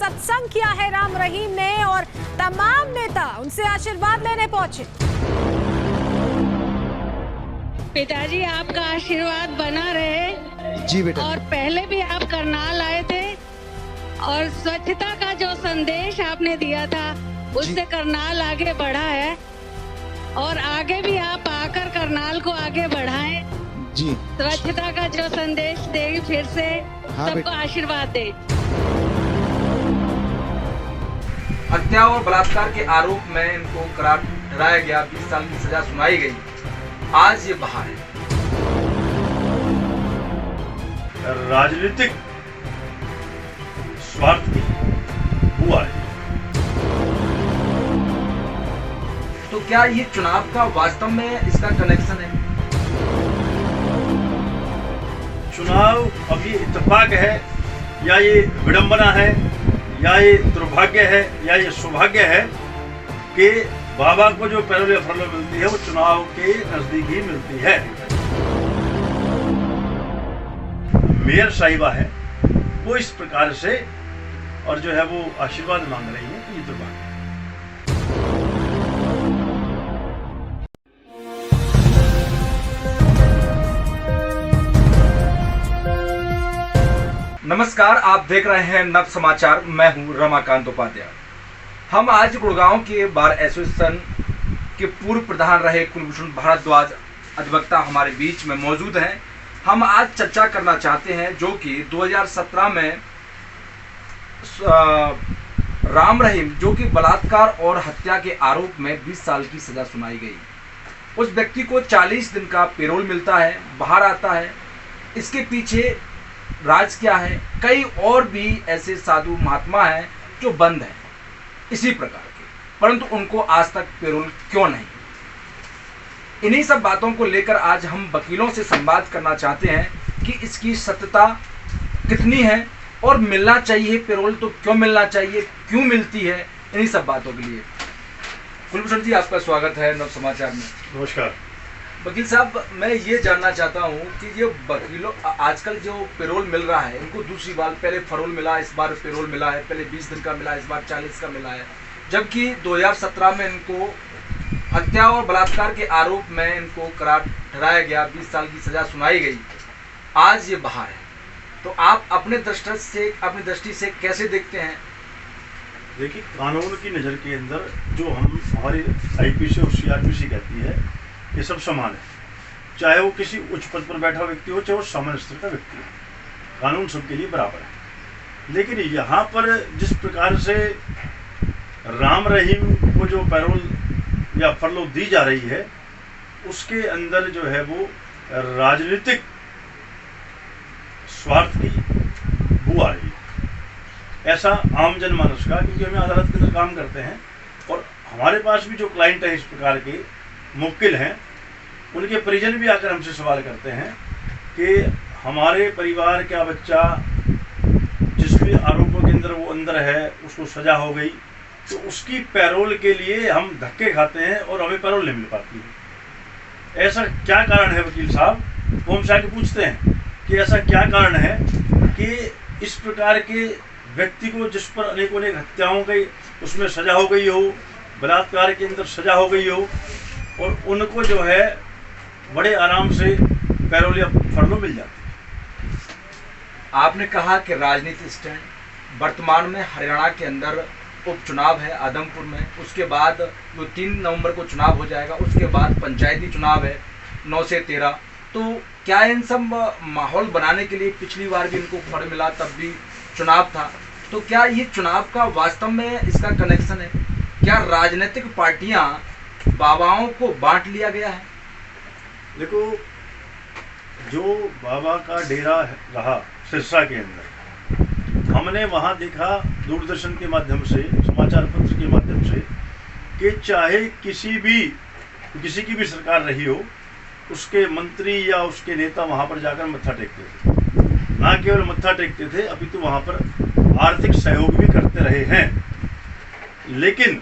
सत्संग किया है राम रहीम ने और तमाम नेता उनसे आशीर्वाद लेने पहुंचे। पिताजी आपका आशीर्वाद बना रहे। जी बेटा। और पहले भी आप करनाल आए थे और स्वच्छता का जो संदेश आपने दिया था उससे करनाल आगे बढ़ा है और आगे भी आप आकर करनाल को आगे बढ़ाएं। जी। स्वच्छता का जो संदेश दे फिर से सबको आशीर्वाद दे। हत्या और बलात्कार के आरोप में इनको करार ठहराया गया, 20 साल की सजा सुनाई गई। आज ये बाहर है। राजनीतिक स्वार्थ की हुआ है। तो क्या ये चुनाव का वास्तव में इसका कनेक्शन है? चुनाव अब ये इत्तेफाक है या ये विडंबना है या ये दुर्भाग्य है या ये सौभाग्य है कि बाबा को जो पैरोल फरोल मिलती है वो चुनाव के नजदीक ही मिलती है। मेयर साहिबा है वो इस प्रकार से और जो है वो आशीर्वाद मांग रही है कि ये दुर्भाग्य है। नमस्कार, आप देख रहे हैं नव समाचार। मैं हूं रमाकांत उपाध्याय। हम आज गुड़गांव के बार एसोसिएशन के पूर्व प्रधान रहे कुलभूषण भारद्वाज अधिवक्ता हमारे बीच में मौजूद हैं। हम आज चर्चा करना चाहते हैं जो कि 2017 में राम रहीम जो कि बलात्कार और हत्या के आरोप में 20 साल की सजा सुनाई गई, उस व्यक्ति को 40 दिन का पेरोल मिलता है, बाहर आता है। इसके पीछे राज क्या है? कई और भी ऐसे साधु महात्मा हैं जो बंद हैं इसी प्रकार के, परंतु उनको आज तक पेरोल क्यों नहीं? इन्हीं सब बातों को लेकर आज हम वकीलों से संवाद करना चाहते हैं कि इसकी सत्यता कितनी है और मिलना चाहिए पेरोल तो क्यों मिलना चाहिए, क्यों मिलती है, इन्हीं सब बातों के लिए। कुलभूषण जी, आपका स्वागत है नव समाचार में। नमस्कार। वकील साहब, मैं ये जानना चाहता हूँ कि ये वकीलों आजकल जो पेरोल मिल रहा है, इनको दूसरी बार, पहले फरोल मिला, इस बार पेरोल मिला है, पहले 20 दिन का मिला, इस बार 40 का मिला है, जबकि 2017 में इनको हत्या और बलात्कार के आरोप में इनको करार ठहराया गया, 20 साल की सजा सुनाई गई। आज ये बाहर है, तो आप अपने दृष्टि से कैसे देखते हैं? देखिए, कानून की नज़र के अंदर जो हम हमारी आईपीसी और सीआरपीसी कहती है ये सब समान है, चाहे वो किसी उच्च पद पर बैठा व्यक्ति हो, चाहे वो सामान्य स्तर का व्यक्ति हो, कानून सबके लिए बराबर है। लेकिन यहाँ पर जिस प्रकार से राम रहीम को जो पैरोल या फरलो दी जा रही है, उसके अंदर जो है वो राजनीतिक स्वार्थ की बू आ रही है। ऐसा आम जनमानस का, क्योंकि हमें अदालत के अंदर काम करते हैं और हमारे पास भी जो क्लाइंट है इस प्रकार के मुवक्किल हैं, उनके परिजन भी आकर हमसे सवाल करते हैं कि हमारे परिवार का बच्चा जिस भी आरोपों के अंदर वो अंदर है, उसको सजा हो गई, तो उसकी पैरोल के लिए हम धक्के खाते हैं और हमें पैरोल नहीं मिल पाती है। ऐसा क्या कारण है वकील साहब? वो हमसे आके पूछते हैं कि ऐसा क्या कारण है कि इस प्रकार के व्यक्ति को जिस पर अनेकों अनेक हत्याओं की उसमें सजा हो गई हो, बलात्कार के अंदर सजा हो गई हो, और उनको जो है बड़े आराम से पैरोल या फरलो मिल जाती है। आपने कहा कि राजनीति स्टैंड, वर्तमान में हरियाणा के अंदर उपचुनाव है आदमपुर में, उसके बाद जो 3 नवंबर को चुनाव हो जाएगा, उसके बाद पंचायती चुनाव है 9 से 13। तो क्या इन सब माहौल बनाने के लिए पिछली बार भी इनको फंड मिला, तब भी चुनाव था, तो क्या ये चुनाव का वास्तव में इसका कनेक्शन है? क्या राजनीतिक पार्टियां बाबाओं को बांट लिया गया है? देखो, जो बाबा का डेरा रहा सिरसा के अंदर, हमने वहाँ देखा दूरदर्शन के माध्यम से, समाचार पत्र के माध्यम से, कि चाहे किसी की भी सरकार रही हो, उसके मंत्री या उसके नेता वहाँ पर जाकर मत्था टेकते थे। ना केवल मत्था टेकते थे, अभी तो वहाँ पर आर्थिक सहयोग भी करते रहे हैं। लेकिन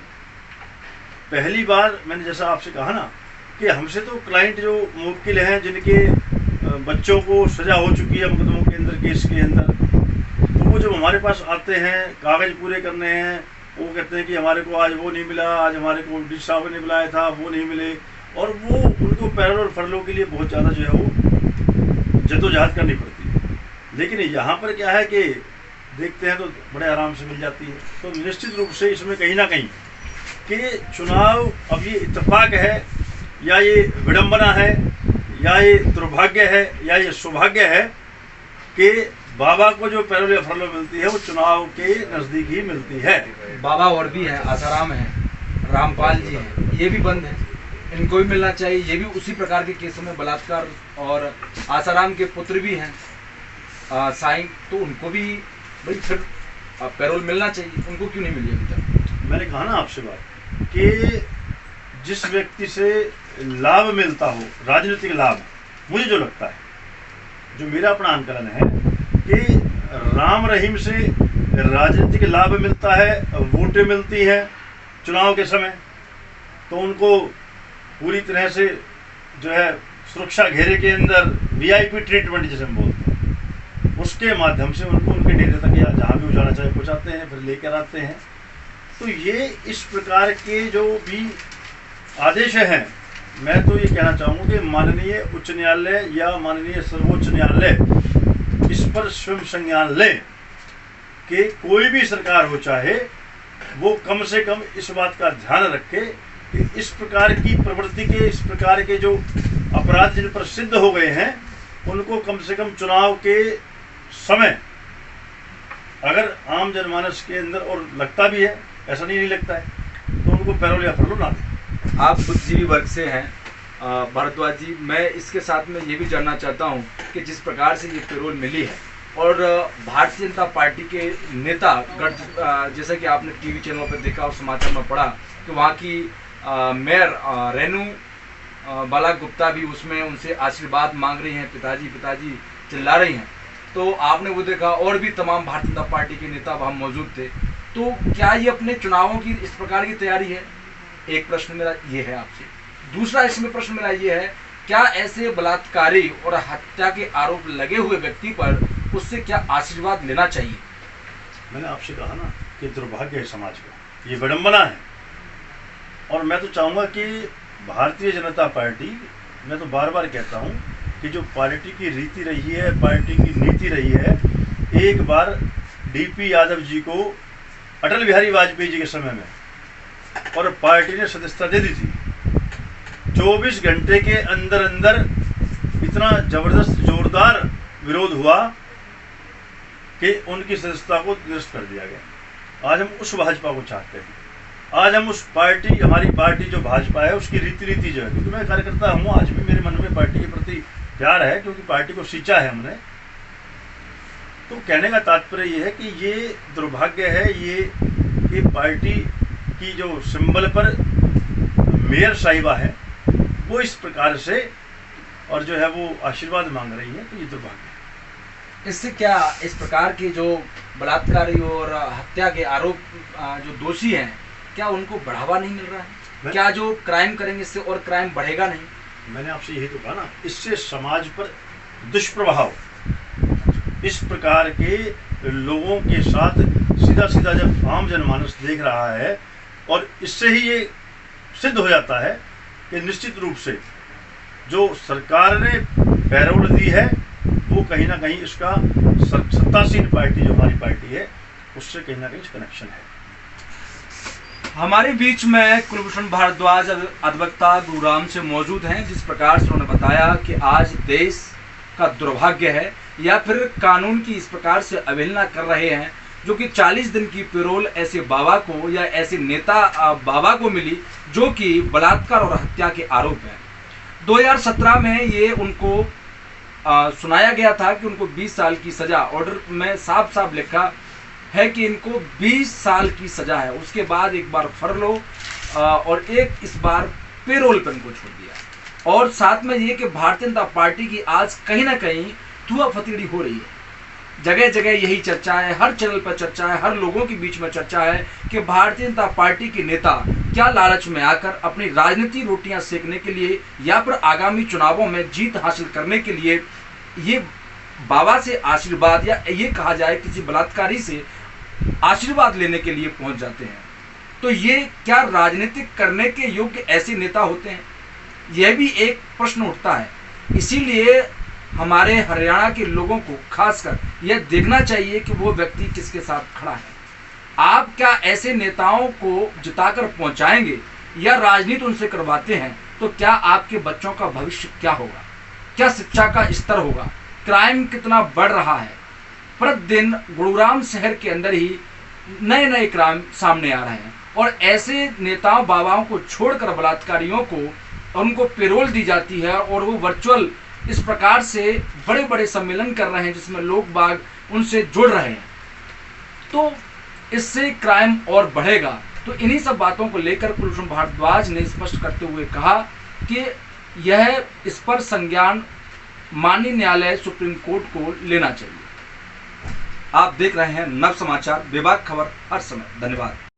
पहली बार मैंने जैसा आपसे कहा ना कि हमसे तो क्लाइंट जो मुवक्किल हैं जिनके बच्चों को सजा हो चुकी है मुकदमों के अंदर, केस के अंदर, तो वो जब हमारे पास आते हैं कागज पूरे करने हैं, वो कहते हैं कि हमारे को आज वो नहीं मिला, आज हमारे को डी साहब ने बुलाया था, वो नहीं मिले, और वो उनको पैरोल और फरलों के लिए बहुत ज़्यादा जो है वो जद्दोजहद करनी पड़ती है। लेकिन यहाँ पर क्या है कि देखते हैं तो बड़े आराम से मिल जाती है। तो निश्चित रूप से इसमें कहीं ना कहीं कि चुनाव अब ये इत्तेफाक है या ये विडंबना है या ये दुर्भाग्य है या ये सौभाग्य है कि बाबा को जो पैरोल या फरलो मिलती है वो चुनाव के नज़दीक ही मिलती है। बाबा और भी हैं, आसाराम है, रामपाल जी हैं, ये भी बंद है, इनको भी मिलना चाहिए। ये भी उसी प्रकार के केसों में बलात्कार, और आसाराम के पुत्र भी हैं साईं, तो उनको भी भाई फिर पैरोल मिलना चाहिए, उनको क्यों नहीं मिली अभी तक? मैंने कहा ना आपसे बात कि जिस व्यक्ति से लाभ मिलता हो, राजनीतिक लाभ, मुझे जो लगता है, जो मेरा अपना आंकलन है कि राम रहीम से राजनीतिक लाभ मिलता है, वोटें मिलती हैं चुनाव के समय, तो उनको पूरी तरह से जो है सुरक्षा घेरे के अंदर VIP ट्रीटमेंट जिसे हम बोलते हैं, उसके माध्यम से उनको उनके डेरे तक या जहाँ भी जाना चाहे पहुँचाते हैं, फिर लेकर आते हैं। तो ये इस प्रकार के जो भी आदेश हैं, मैं तो ये कहना चाहूँगा कि माननीय उच्च न्यायालय या माननीय सर्वोच्च न्यायालय इस पर स्वयं संज्ञान लें कि कोई भी सरकार हो चाहे वो कम से कम इस बात का ध्यान रखे कि इस प्रकार की प्रवृत्ति के, इस प्रकार के जो अपराध जिन पर सिद्ध हो गए हैं, उनको कम से कम चुनाव के समय, अगर आम जनमानस के अंदर, और लगता भी है, ऐसा नहीं लगता है, तो उनको पैरोल या फरलो ना दें। आप बुद्धिजीवी वर्ग से हैं भारद्वाज जी, मैं इसके साथ में ये भी जानना चाहता हूँ कि जिस प्रकार से ये पैरोल मिली है और भारतीय जनता पार्टी के नेता गढ़, जैसा कि आपने TV चैनलों पर देखा और समाचार में पढ़ा कि वहाँ की मेयर रेनू बाला गुप्ता भी उसमें उनसे आशीर्वाद मांग रही हैं, पिताजी चिल्ला रही हैं, तो आपने वो देखा, और भी तमाम भारतीय जनता पार्टी के नेता वहाँ मौजूद थे। तो क्या ये अपने चुनावों की इस प्रकार की तैयारी है? एक प्रश्न मेरा ये है आपसे। दूसरा इसमें प्रश्न मेरा ये है, क्या ऐसे बलात्कारी और हत्या के आरोप लगे हुए व्यक्ति पर उससे क्या आशीर्वाद लेना चाहिए? मैंने आपसे कहा ना कि दुर्भाग्य है समाज का, ये विडंबना है। और मैं तो चाहूँगा कि भारतीय जनता पार्टी, मैं तो बार बार कहता हूँ कि जो पार्टी की रीति रही है, पार्टी की नीति रही है, एक बार DP यादव जी को अटल बिहारी वाजपेयी जी के समय में और पार्टी ने सदस्यता दे दी थी, 24 घंटे के अंदर अंदर इतना जबरदस्त जोरदार विरोध हुआ कि उनकी सदस्यता को निरस्त कर दिया गया। आज हम उस भाजपा को चाहते हैं, आज हम उस पार्टी, हमारी पार्टी जो भाजपा है उसकी रीति जो है, क्योंकि मैं कार्यकर्ता हूँ, आज भी मेरे मन में पार्टी के प्रति प्यार है, क्योंकि पार्टी को सींचा है हमने। तो कहने का तात्पर्य ये है कि ये दुर्भाग्य है, ये पार्टी की जो सिंबल पर मेयर साहिबा है वो इस प्रकार से और जो है वो आशीर्वाद मांग रही है, तो ये दुर्भाग्य है। इससे क्या इस प्रकार के जो बलात्कारी और हत्या के आरोप जो दोषी हैं, क्या उनको बढ़ावा नहीं मिल रहा है? क्या जो क्राइम करेंगे इससे और क्राइम बढ़ेगा नहीं? मैंने आपसे यही तो कहा ना, इससे समाज पर दुष्प्रभाव, इस प्रकार के लोगों के साथ सीधा सीधा जब आम जनमानस देख रहा है, और इससे ही ये सिद्ध हो जाता है कि निश्चित रूप से जो सरकार ने पैरोल दी है वो कहीं ना कहीं इसका सत्तासीन पार्टी जो हमारी पार्टी है उससे कहीं ना कहीं कनेक्शन है। हमारे बीच में कुलभूषण भारद्वाज अधिवक्ता गुरुग्राम से मौजूद हैं, जिस प्रकार से उन्होंने बताया कि आज देश का दुर्भाग्य है या फिर कानून की इस प्रकार से अवहेलना कर रहे हैं, जो कि 40 दिन की पैरोल ऐसे बाबा को या ऐसे नेता बाबा को मिली जो कि बलात्कार और हत्या के आरोप है। 2017 में ये उनको सुनाया गया था कि उनको 20 साल की सजा, ऑर्डर में साफ साफ लिखा है कि इनको 20 साल की सजा है। उसके बाद एक बार फरलो और एक इस बार पेरोल पर इनको छोड़ दिया। और साथ में ये कि भारतीय जनता पार्टी की आज कहीं ना कहीं धुआं फतीड़ी हो रही है, जगह जगह यही चर्चा है, हर चैनल पर चर्चा है, हर लोगों के बीच में चर्चा है कि भारतीय जनता पार्टी के नेता क्या लालच में आकर अपनी राजनीतिक रोटियां सेकने के लिए या फिर आगामी चुनावों में जीत हासिल करने के लिए ये बाबा से आशीर्वाद या ये कहा जाए किसी बलात्कारी से आशीर्वाद लेने के लिए पहुंच जाते हैं, तो ये क्या राजनीतिक करने के योग्य ऐसे नेता होते हैं? यह भी एक प्रश्न उठता है। इसीलिए हमारे हरियाणा के लोगों को खासकर यह देखना चाहिए कि वो व्यक्ति किसके साथ खड़ा है। आप क्या ऐसे नेताओं को जिताकर पहुंचाएंगे या राजनीति उनसे करवाते हैं, तो क्या आपके बच्चों का भविष्य क्या होगा? क्या शिक्षा का स्तर होगा? क्राइम कितना बढ़ रहा है? प्रतिदिन गुरुग्राम शहर के अंदर ही नए नए क्राइम सामने आ रहे हैं, और ऐसे नेताओं बाबाओं को छोड़कर बलात्कारियों को उनको पेरोल दी जाती है, और वो वर्चुअल इस प्रकार से बड़े बड़े सम्मेलन कर रहे हैं जिसमें लोग बाग उनसे जुड़ रहे हैं, तो इससे क्राइम और बढ़ेगा। तो इन्हीं सब बातों को लेकर कुलभूषण भारद्वाज ने स्पष्ट करते हुए कहा कि यह इस पर संज्ञान माननीय न्यायालय सुप्रीम कोर्ट को लेना चाहिए। आप देख रहे हैं नव समाचार, बेबाक खबर हर समय। धन्यवाद।